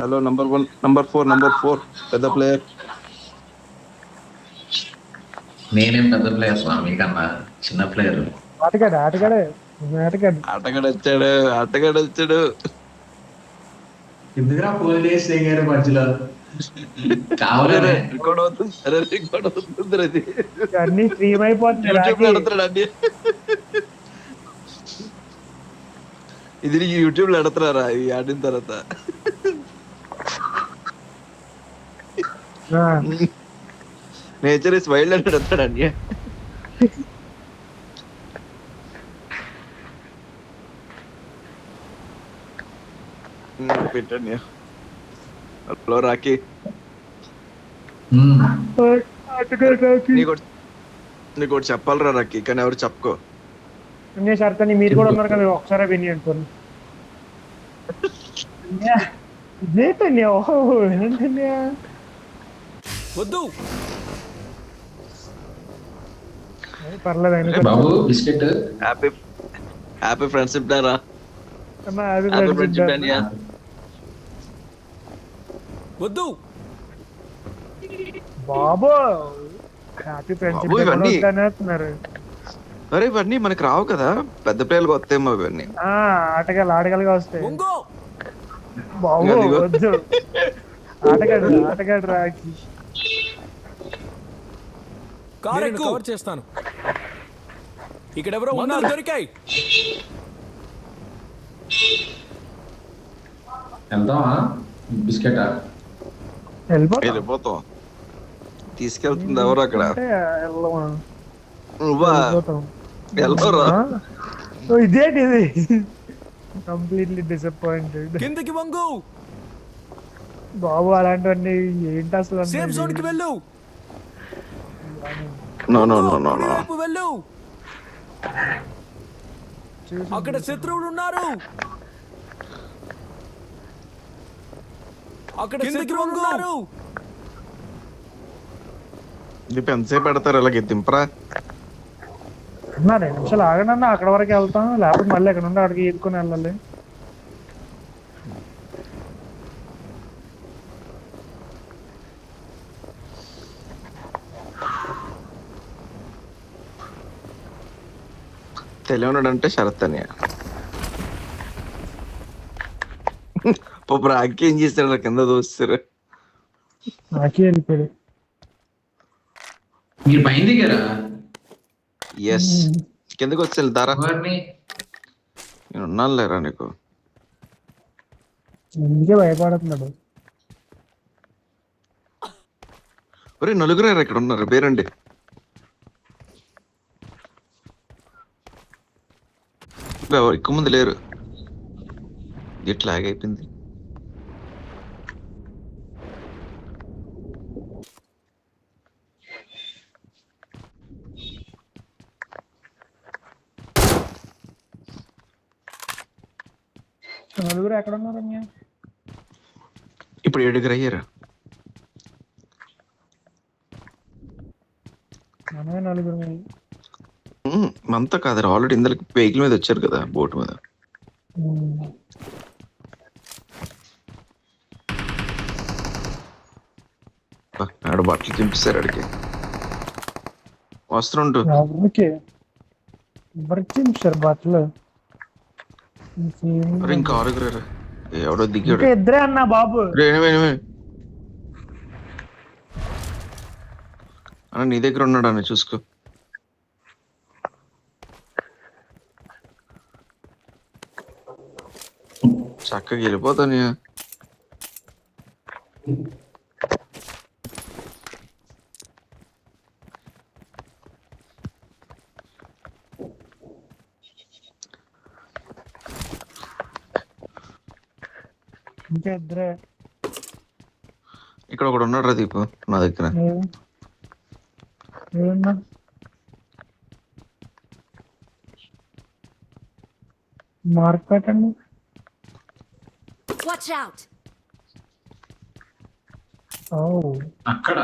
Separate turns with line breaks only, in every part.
Hello number 1 number 4 పెద్ద player.
నేనేం పెద్ద ప్లేయర్ రా మీకన్నా చిన్న ప్లేయర్.
ఆటగాడే
ఆటగాడు వచ్చాడు.
ఎందుకురా ఫోన్ చేసి దిగారు మధ్యలో
అరే
కావాలనే
రికార్డ్ అవుతుంది అది.
అన్ని స్ట్రీమ్ అయిపోతుంది
యూట్యూబ్ లో
రాకి.
ఎడుతున్నాడు అన్ని. ఇది యూట్యూబ్ లో ఎడుతున్నారా ఈ ఆడిన తర్వాత?
ఆ,
నేచర్ ఇస్ వైల్డ్ అని ఎడతాడు అన్ని. పెట్టండి. హలో రాకీ,
ఆటగాడు రాకి.
నీకు ఒకటి చెప్పాలరా రాకీ, కానీ ఎవరు చెప్పుకో.
అన్య షరతని మీరు కూడా ఉన్నారు కదా, ఒకసారి విని అనుకోండి. ఇదేంటన్య ఓహో ఏంటన్య
వద్దు.
పర్లేదు ఆయన
బాబు బిస్కెట్
హ్యాపీ ఫ్రెండ్షిప్ డే రా.
అన్న
హ్యాపీ ఫ్రెండ్షిప్ డే అన్నయ్య.
వద్దు.
బాబో హ్యాపీ ఫ్రెండ్షిప్
బాబు, ఇవన్నీ
అంటున్నారు.
అరే ఇవన్నీ మనకి రావు కదా, పెద్ద ప్లేయర్లకు వస్తాయేమో ఇవన్నీ.
ఆటగాళ్ళుగా వస్తాయి.
ఒంగో.
బాబు
అదిగో.
వద్దు. ఆటగాడు రాకి.
కారు కవర్ చేస్తాను. ఇక్కడ ఎవరో ఉన్నారు, దొరికాయి.
వెళ్దామా బిస్కెట్
వెళ్ళిపోతాం. తీసుకెళ్తుంది ఎవరు అక్కడ? నువ్వా? వెళ్ళరా?
ఇదేంటి ఇది? Completely disappointed.
కిందకి వంగు.
బాబు అలాంటివన్నీ ఏంటి అసలు?
సేఫ్ జోన్ కి వెళ్ళు.
No no no no no.
వైపు వెళ్ళు. అక్కడ శత్రువులు ఉన్నారు. అక్కడ శత్రువులు ఉన్నారు.
ఇప్పుడు ఎంతసేపు పెడతారు ఇలాగే దింపరా?
అన్నా 2 నిమిషాలు ఆగండి అన్న, అక్కడ వరకు వెళ్తాం, లేకపోతే మళ్ళీ ఎక్కడ నుండి అక్కడికి ఈదుకొని వెళ్ళాలి.
తెలియనాడు అంటే షరత్ అని. పాప రాకి ఏం చేస్తాడు, కింద దోస్తారు.
నాకే వెళ్ళిపోయాడు.
మీరు పైన దిగారా?
ఎస్, కిందకి వచ్చి వెళ్తారా?
వారిని
నేను ఉన్నాను లేరా నీకు.
ఇంకే భయపడుతున్నాడు.
ఒరే నలుగురు ఇక్కడ ఉన్నారు, పేరండి. ఎక్కువ మంది లేరు. ఇట్లా అయిపోయింది.
నలుగురు ఎక్కడ ఉన్నారు అన్య?
ఇప్పుడు 7 అయ్యారు.
మనమే నలుగురు.
అంతా కాదు, ఆల్రెడీ ఇందులోకి వెహికల్ మీద వచ్చారు కదా, బోట్ మీద. ఆడ బట్టలు చింపిస్తారు అడిగి వస్తుంటు.
ఎవరికి బట్టలు
ఇంకా 6 ఎవడో దిగాడు.
ఇద్దరే అన్నా బాబు.
అన్న నీ దగ్గర ఉన్నాడు అన్న, చూసుకో. చక్కగా వెళ్ళిపోతాను.
ఇంకా ఇద్దరే.
ఇక్కడ ఒకడు ఉన్నాడు రా దీపు నా దగ్గర.
ఏమన్నా మార్క్ పెట్టండి.
Watch out!
అక్కడ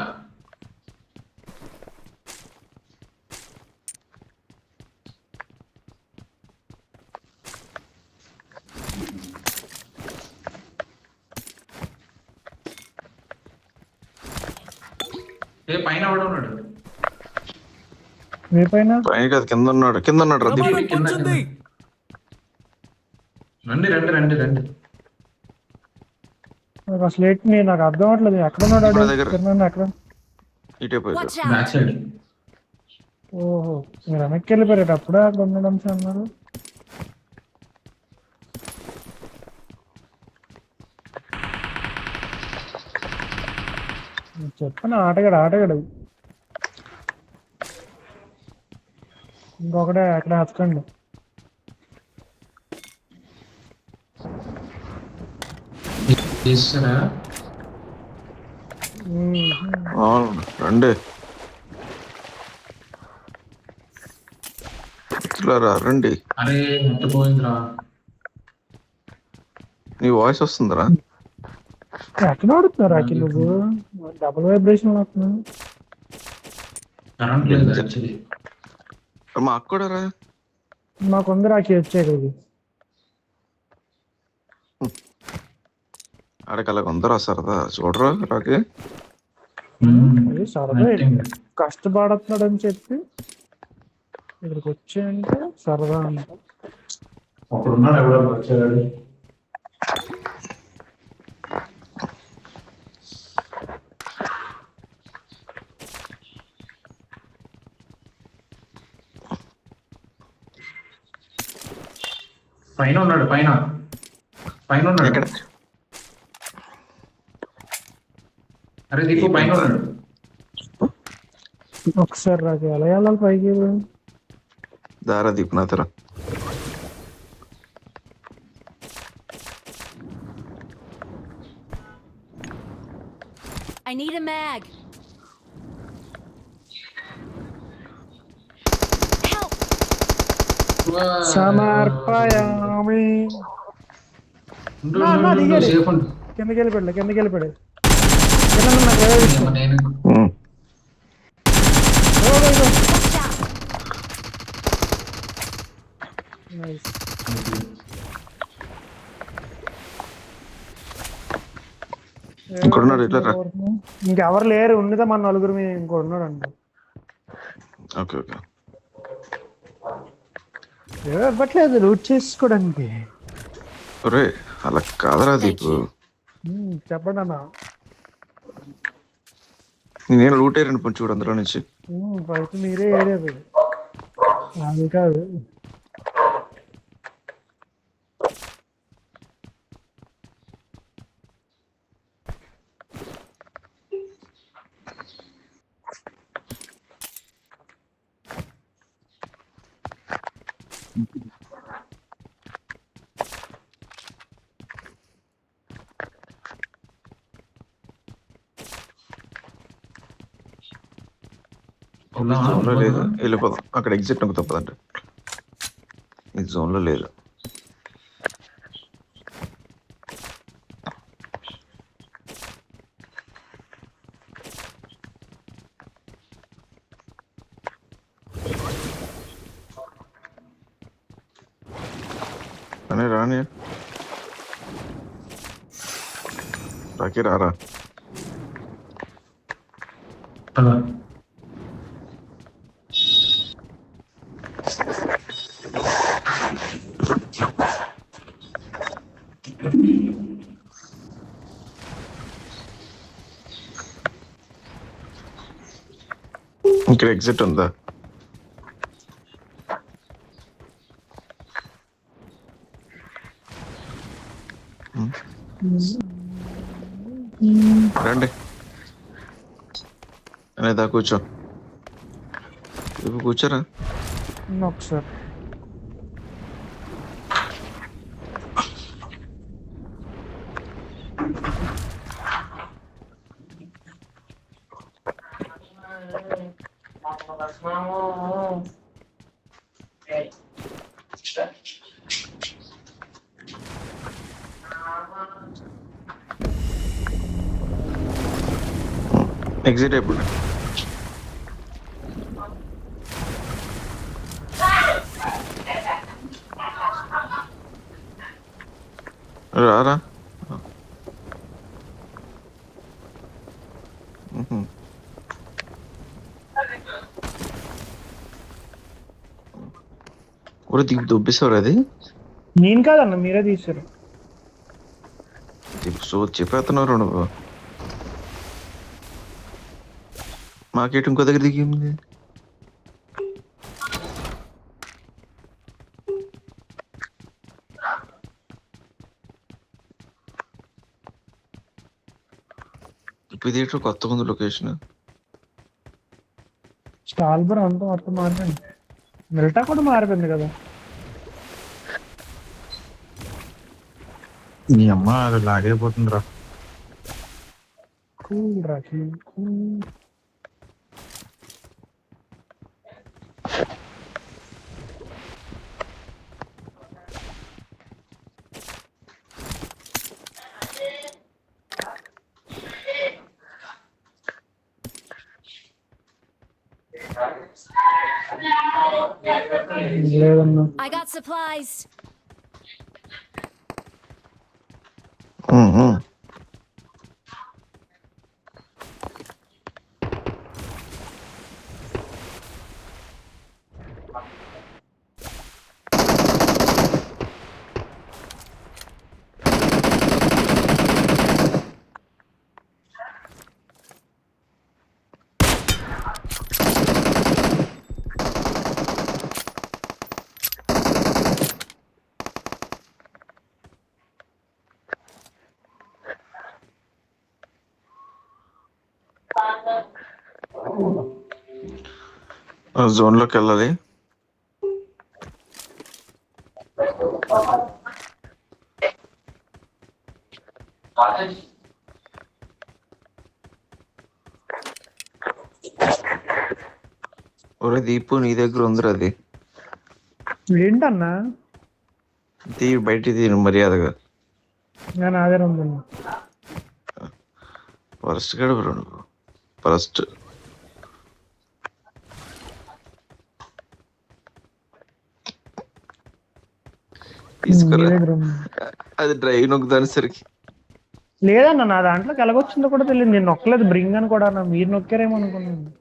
ఏ పైన కూడా ఉన్నాడు.
ఏ పైన
పైన కాదు, కింద ఉన్నాడు రా దీపు.
ప్రమాదం పొంచుంది.
రండి రండి రండి రండి.
నాకు అసలు ఏంటి నాకు అర్థం అవట్లేదు ఎక్కడ ఉన్నాడు
మన
ఆడు?
దగ్గర.
కింద ఎక్కడ?
ఇటే పోయి
Watch
బ్యాక్
out!
సైడ్.
ఓహో మీరు వెనక్కి వెళ్ళిపోయారు అప్పుడే అక్కడ ఉండడం అన్నారు. చెప్పను ఆటగాడు ఇంకొకటే అక్కడ హత్కండి.
చేస్తారా?
అవును, రండి ఇట్లారా రండి.
అరే మొత్తం పోయిందిరా.
నీ వాయిస్ వస్తుందిరా.
ఎక్కడ ఆడుతున్నారు అఖిల్ నువ్వు? డబుల్ వైబ్రేషన్ అవుతున్నావు.
కరెంట్ లేదు యాక్చువల్లీ.
మా అక్క కూడా రా.
మాకుంది రాకి వచ్చే ఇక్కడికి.
ఆడకి అలా కొందరు సరదా చూడరా రాకి.
అది సరదా కష్టపడుతున్నాడు అని చెప్పి ఇక్కడికి వచ్చాయంటే సరదా అంట.
అప్పుడున్నాడు ఎవడో వచ్చాడు. పైన ఉన్నాడు పైన ఉన్నాడు.
ఎక్కడ?
అరే దీపు పైన ఉన్నాడు.
ఒకసారి రాకి ఎలా వెళ్ళాలి పైకి?
దారా దీపు నా తర.
I need a mag. Help!
సమర్పయామి.
సేఫ్ ఉండు.
కిందకి వెళ్ళిపోయాడు కింద
నేను
Watch out!
ఇంకొన్నాడు ఇట్లా రా.
ఇంకెవరు లేరు, ఉన్నదా మన నలుగురు మీద ఇంకో ఉన్నాడు అంట.
Okay okay.
ఇవ్వట్లేదు లూట్ చేసుకోవడానికి.
ఒరే అలా కాదరా దీపు.
చెప్పండి అన్న.
నేను లూట్ అయ్యాను కొంచెం చూడు అందులో నుంచి.
ఫస్ట్ మీరే ఏరియా అది కాదు.
జోన్ లో లేదు, వెళ్ళిపోదాం. అక్కడ ఎగ్జిట్ నాకు తప్పదంట. ఈ జోన్ లో లేదు. అనే రాని రాకి రారా. ఇక్కడ ఎగ్జిట్ ఉందా? రండి అనేదా కూర్చో. కూర్చోరా.
ఒకసారి
ఎగ్జిట్ అయిపోయి రారా. ఒరే దీపు దొబ్బేసేవారు అది
నేను కాదన్న, మీరే తీసారు.
దీపు సో చెప్పేస్తున్నారు నువ్వు. మాకేటి ఇంకో దగ్గర దిగింది. ఇప్పుడు ఇది ఏంటో కొత్తగా ఉంది లొకేషన్.
స్టాల్బర్ అంతా మొత్తం మారిపోయింది. మిల్టా కూడా మారిపోయింది కదా.
నీ అమ్మ అది లాగైపోతుందిరా.
కూల్ రా కూల్. లేదన్నా.
I got supplies.
జోన్ లోకి వెళ్ళాలి. ఒరే దీపు నీ దగ్గర ఉందిరా అది.
ఏంటన్నా?
బయట తీరు మర్యాదగా.
నేను అదే ఉందన్నా.
ఫస్ట్ గడపరు నువ్వు ఫస్ట్. తీసుకురా అది డ్రైవ్ నొక్కుదానేసరికి.
లేదన్నా నా దాంట్లోకి ఎలాగొచ్చిందో కూడా తెలియదు. నేను నొక్కలేదు బ్రింగ్ అని కూడా. మీరు నొక్కారేమో అనుకున్నాను.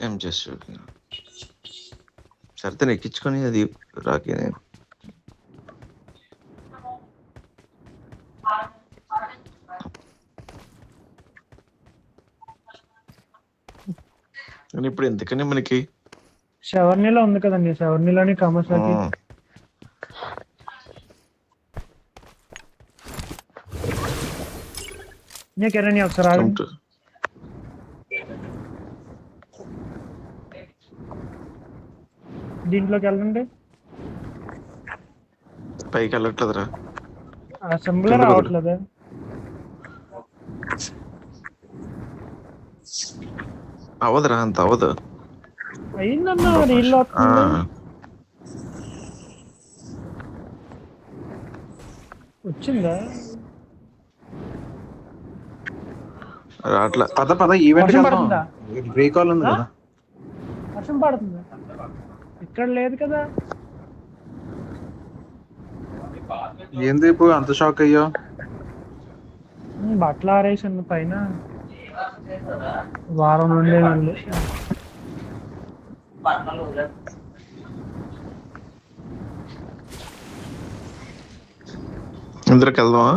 ఏం చేస్తా సరితే ఎక్కించుకొని అది రాకే. నేను ఇప్పుడు ఎందుకని మనకి
షవర్నీలో ఉంది కదండి. షవర్నీలోని కమసాకి. నీకెరని ఒకసారి ఆగండి. దీంట్లోకి వెళ్ళండి.
పైకి వెళ్ళట్లేదురా.
అసెంబ్లీ రావట్లేదా?
అవదురా అంత అవదు.
అయిందన్నా రీల్ వచ్చిందా?
రాట్లా.
పద ఈవెంట్
వర్షం పడుతుందా?
రీకాల్ ఉంది కదా.
వర్షం పడుతుందా? ఇక్కడ లేదు కదా.
ఏంది ఇప్పుడు అంత షాక్ అయ్యో?
బట్టలు ఆరేసాను పైన. వారం నుండి మళ్ళీ
ఇందులోకి వెళ్దామా?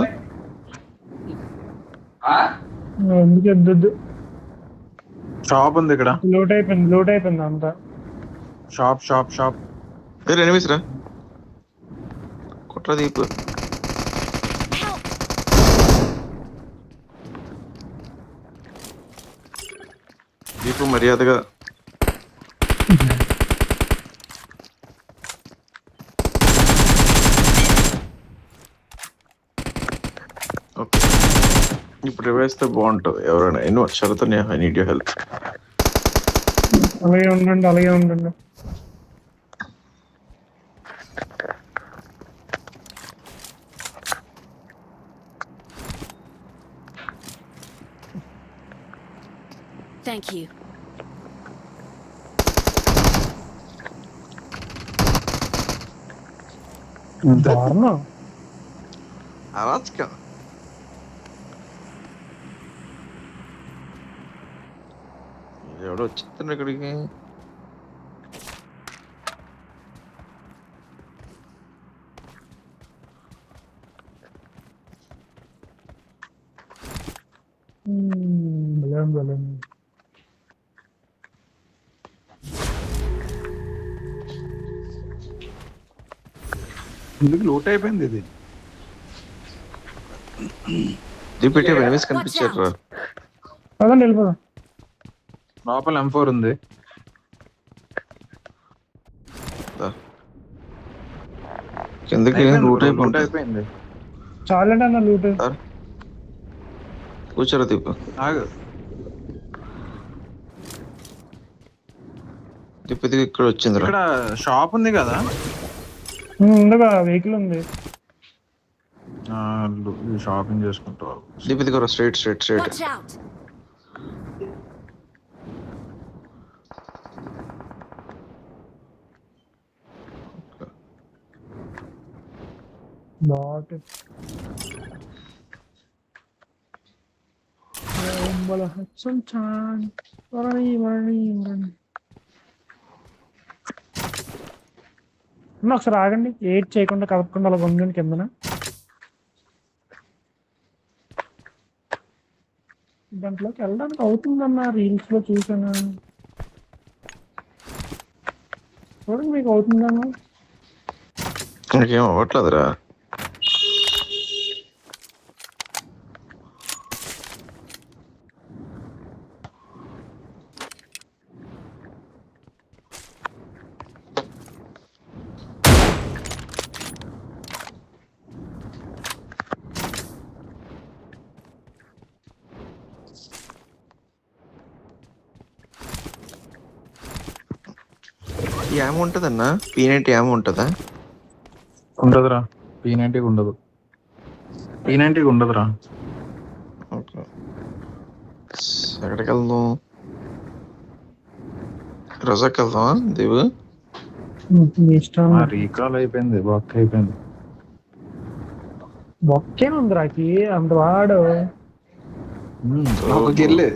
ఎందుకు ఎద్దొద్దు.
షాప్ ఉంది ఇక్కడ.
లోట్ అయిపోయింది అంతా.
షాప్
ఎనిమిస్ రా కుట్ర దీపు. దీపు మర్యాదగా. ఓకే ఇప్పుడు రివైస్తే బాగుంటుంది. ఎవరైనా ఎన్నో షరతు ఐ నీడ్ యువర్ హెల్ప్.
అలాగే ఉండండి.
Thank you.
దారుణం.
అరాచకం. ఎవడో వచ్చింది ఇక్కడికి.
బలం
ఎందుకు లూట్ అయిపోయింది ఇది.
ఇది పెట్టి ఎనిమిస్ కనిపించారు రా.
పదండి వెళ్ళిపోదాం.
లోపల M4 ఉంది.
కిందకి లూట్ అయిపోయింది.
అయిపోయింది.
చాలండి అన్న లూట్.
కూర్చోరా దీపు.
ఆగు.
దీపు ఇది ఇక్కడ వచ్చిందిరా.
ఇక్కడ షాప్ ఉంది కదా.
ఉందిగా వెహికల్ ఉంది.
షాపింగ్ చేసుకుంటావు.
దీపు ఇది straight straight straight.
Watch out!
బాట్ బల హచ్చం చాన్ వరణి వరణి వరణి. అన్న ఒకసారి ఆగండి. ఏడ్ చేయకుండా కలపకుండా అలా ఉండండి కిందన. దాంట్లోకి వెళ్ళడానికి అవుతుందన్న రీల్స్ లో చూసాను. చూడండి మీకు అవుతుందన్నా.
నాకేం అవ్వట్లేదురా. ఏం ఉంటదన్నా? P90 ఏం ఉంటదా?
ఉండదురా. P90 ఉండదు. P90 ఉండదురా.
ఓకే, ఎక్కడికి వెళ్దాం? రజాక్ వెళ్దామా దేవు?
మీ ఇష్టం.
రీకాల్ అయిపోయింది. బాక్ అయిపోయింది.
బొక్కేనే ఉంది రాకి అంత వాడు.
ఒక గిల్లే.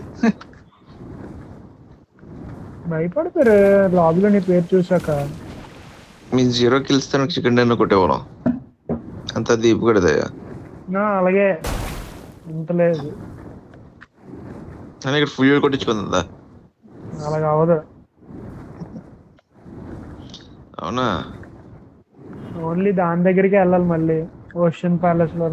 భయపడతారు లాబీలో నీ పేరు చూసాక.
మీ 0 kills తో చికెన్ డిన్నర్ కొట్టేవాళ్ళం. అంత దీపు కడదయ్యా.
అలాగే అంత లేదు.
కానీ ఇక్కడ ఫుల్ కొట్టించుకుందా?
అలాగ అవదు.
అవునా?
ఓన్లీ దాని దగ్గరికి వెళ్ళాలి మళ్ళీ. ఓషన్ ప్యాలెస్ లో.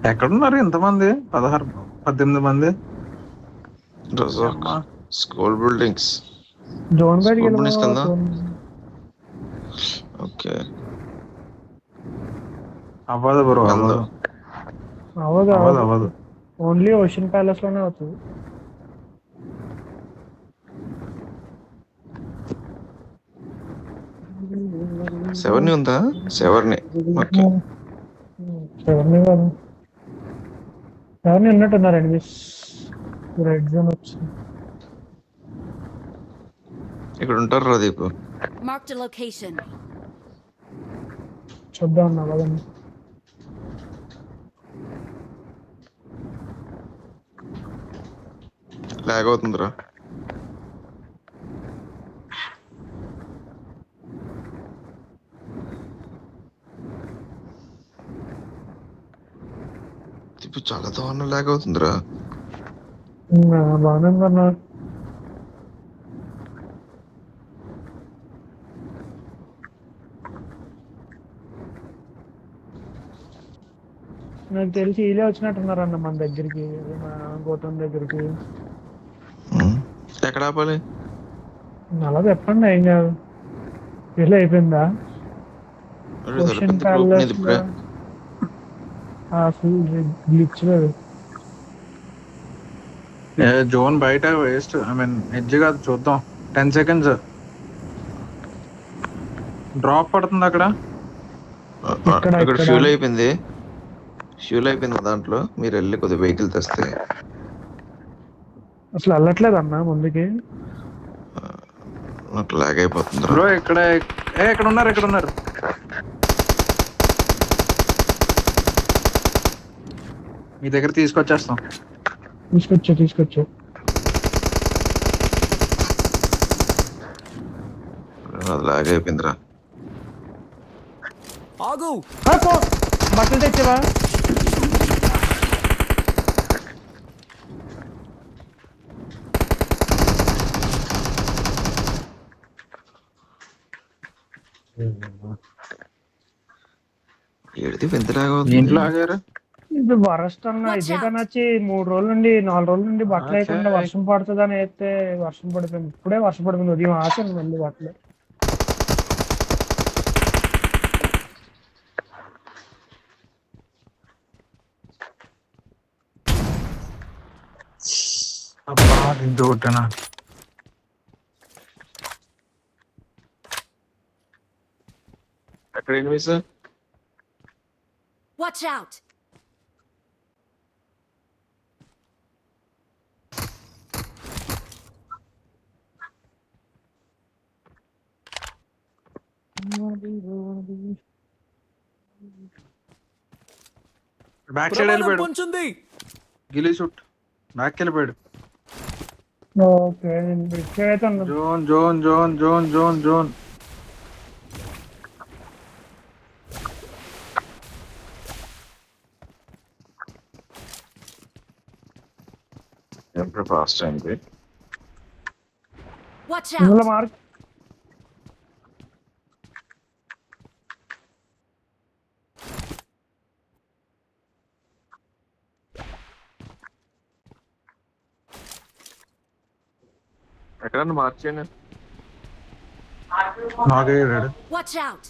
ఎక్కడున్నారు ఇంతమంది? 18 మంది.
Razak school buildings.
జోన్ బయటికి
ఇస్తుందా? ఓకే,
అవ్వదు బ్రో. అవ్వదు
అవదు
అవ్వదు అవ్వదు.
ఓన్లీ ఓషన్ ప్యాలెస్ లోనే అవుతుంది.
సెవర్ని ఉందా? సెవర్ని. ఓకే,
ఎవరిని కాదు. ఎవరిని ఉన్నట్టున్నారండి. రెడ్ జోన్ వచ్చింది.
ఇక్కడ ఉంటారు రా దీపు.
Marked a location.
చూద్దాం అన్న వాళ్ళని.
లాగ్ అవుతుందిరా. దీపు చాలా దారుణం లాగ్ అవుతుందిరా.
బాగానే ఉందన్నా. నాకు తెలిసి వీళ్ళే వచ్చినట్టున్నారన్న మన దగ్గరికి, మన గౌతమ్ దగ్గరికి.
ఎక్కడ ఆపాలి?
అలా చెప్పండి, ఏం కాదు. వీళ్ళే అయిపోయిందా? ఓషన్ ప్యాలెస్ గ్లిచ్ లేదు.
జోన్ బయట వేస్ట్. ఐ మీన్ ఎడ్జ్ కాదు. చూద్దాం. 10 seconds డ్రాప్ పడుతుంది అక్కడ.
ఇక్కడ ఫ్యూల్ అయిపోయింది. ఫ్యూల్ అయిపోయింది దాంట్లో. మీరు వెళ్ళి కొద్దిగా వెహికల్ తెస్తే.
అసలు వెళ్ళట్లేదు అన్న ముందుకి.
నాకు లాగ్ అయిపోతుంది
బ్రో. ఇక్కడ ఎక్కడ ఉన్నారు? ఎక్కడ ఉన్నారు? మీ దగ్గర తీసుకొచ్చేస్తాం.
తీసుకొచ్చా.
లాగ్ అయిపోయిందిరా.
ఆగు.
బట్టలు తెచ్చావా?
ఏడిది వింతలాగా ఉంది.
ఇంట్లో ఆగారు.
ఇది వరస్ట్ అన్న. ఇదే కన్నా వచ్చి 3 రోజుల నుండి 4 రోజుల నుండి బట్టలు వేయకుండా వర్షం పడుతుందని అయితే వర్షం పడిపోయింది. ఇప్పుడే వర్షం పడిపోయింది. ఉదయం ఆశండి మళ్ళీ బట్టలు.
అబ్బా ఇంటి కొట్టనా.
ఎక్కడ enemies?
Watch out!
Back side
ప్రమాదం
వెళ్ళిపోయాడు.
పొంచుంది.
గిలీ షూట్ బ్యాక్ వెళ్ళిపోయాడు.
ఓకే ఇక్కడైతే ఉన్నాను.
Zone zone zone zone zone zone.
ఎప్పుడు ఫాస్ట్ అయింది.
Watch
ఇందులో
out!
మార్క్
ఎక్కడన్నా మార్చేయండి.
నాగేరాడు.
Watch out!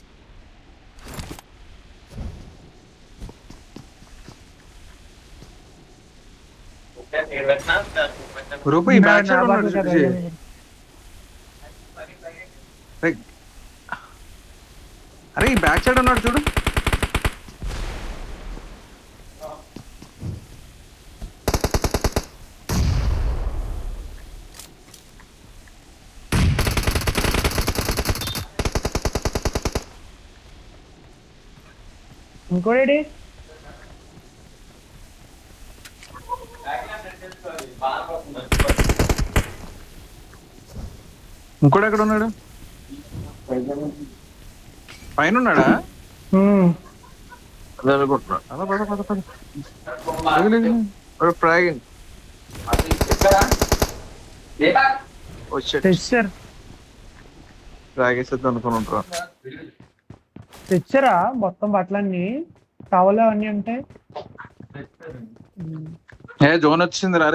రూపు ఈ బ్యాక్ సైడ్ ఉన్నాడు. చూసి అరే ఈ బ్యాక్ సైడ్ ఉన్నాడు చూడు.
ఇంకోటి
ఇంకోటి ఎక్కడ ఉన్నాడు? పైన ఉన్నాడా?
అదే అనుకుంటున్నా.
అలా పద పద పద.
ఫ్రాగింగ్
తెచ్చారు.
ఫ్రాగేసేద్దాం అనుకుని ఉంటారా?
తెచ్చారా మొత్తం బట్టలన్నీ? టవల్ అవన్నీ ఉంటాయి.
ఏ జోన్ వచ్చింది రా.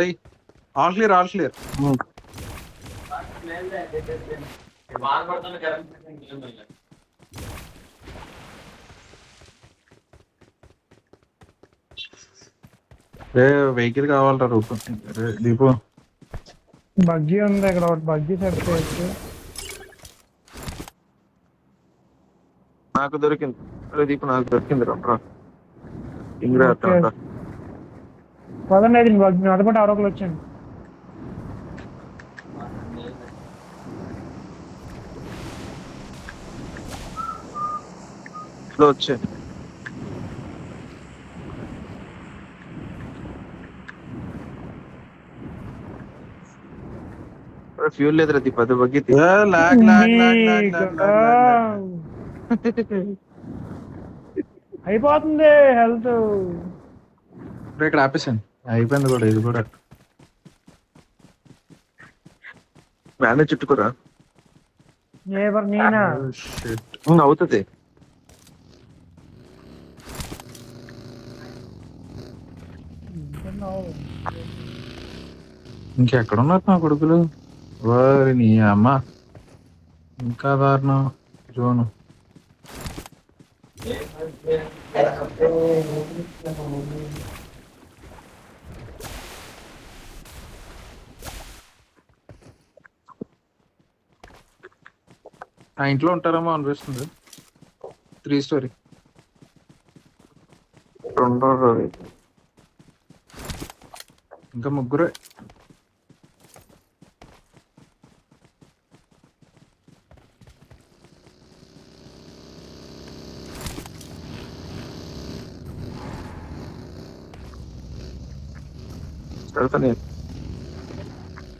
All clear all clear. Vehicle కావాలరా రూపు. దీపు
బగ్గీ ఉంది ఇక్కడ. ఒకటి బగ్గీ సెట్ చేయొచ్చు.
నాకు దొరికింది. దీపు నాకు దొరికింది. రా ఇంగ్రా
పదండి. అది బగ్గీ నాతో పాటు ఎవరో ఒకరు వచ్చండి.
వచ్చే ఫ్యూల్ లేదు. రా దీపు అది బగ్గి.
అయిపోతుంది హెల్త్.
ఇక్కడ ఆపేసాను. అయిపోయింది కూడా ఇది కూడా.
వ్యాన్ చుట్టుకురా.
నేనా
అవుతుంది.
ఇంకెక్కడున్నారు నా కొడుకులు? వారి నీ అమ్మ ఇంకా దారుణం. జోను ఆ ఇంట్లో ఉంటారేమో అనిపిస్తుంది. 3 స్టోరీ. ఇంకా ముగ్గురే.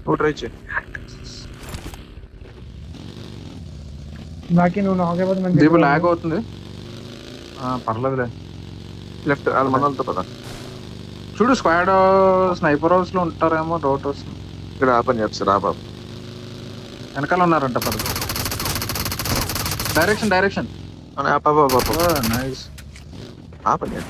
నువ్వు ట్రై చేయి.
బాకీ నువ్వు నాకైపోతే
దీపు లాగ్ అవుతుంది. పర్లేదులే.
లెఫ్ట్ అది మన వాళ్ళతో పద.
చూడు స్క్వాడ్ స్నైపర్ హౌస్ లో ఉంటారేమో డౌట్ వస్తుంది.
ఇక్కడ ఆపని చెప్తారు ఆ బాబు.
వెనకాల ఉన్నారంట పద. Direction nice.
ఆపని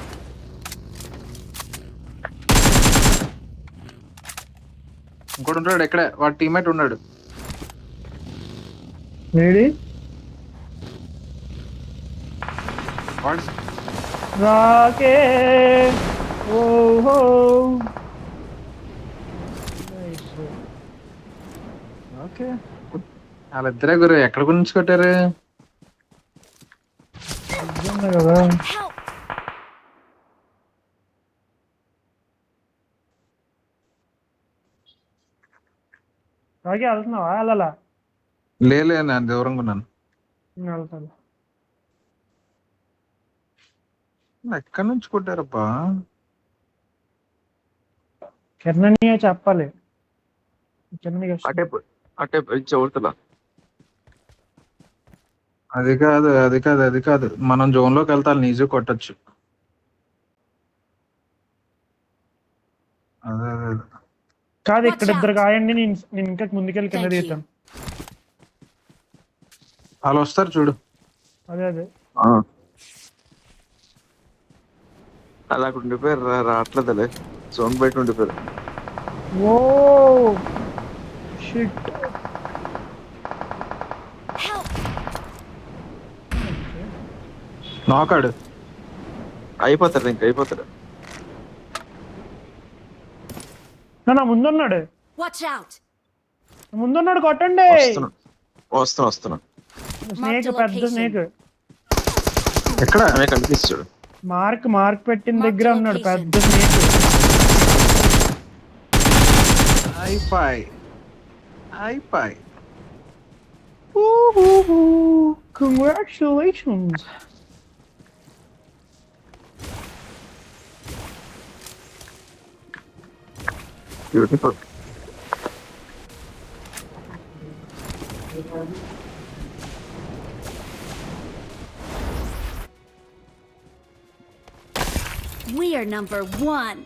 ఇంకోటి ఉంటాడు ఇక్కడే, వాడి టీమ్మేట్ ఉన్నాడు.
ఏడి
వాడు
రాకే ఓహో
ఓకే. వాళ్ళిద్దరే గురు ఎక్కడ గురించి కొట్టారు?
కదా.
Help!
రాకే వెళ్తున్నావా? వెళ్ళాలా?
లేలే నేను దూరంగా ఉన్నాను.
వెళ్తాను.
ఎక్కడి నుంచి కొట్టారబ్బా?
కిరణ్య చెప్పాలి.
అటే చదువుతున్నా.
అది కాదు మనం జోన్ లోకి వెళ్తాను, ఈజీ కొట్టచ్చు. అదే
కాదు ఇక్కడ ఇద్దరు కాయండి, నేను ఇంకా ముందుకెళ్ళి కింద
Thank you.
తీస్తాను.
వాళ్ళు వస్తారు చూడు.
అదే
అలా ఉండిపోయారు, రావట్లేదులే. జోన్ బయట ఉండిపోయారు.
Oh shit.
Help!
నాకాడు
అయిపోతాడు.
నా ముందున్నాడు,
Watch out!
ముందున్నాడు, కొట్టండి.
వస్తున్నా.
స్నేక్, పెద్ద స్నేక్.
ఎక్కడ?
అనే కనిపిస్తాడు.
మార్క్ పెట్టిన దగ్గర
Mark the
ఉన్నాడు
location.
పెద్ద స్నేక్.
అయిపోయి
congratulations.
Beautiful.
We are number 1.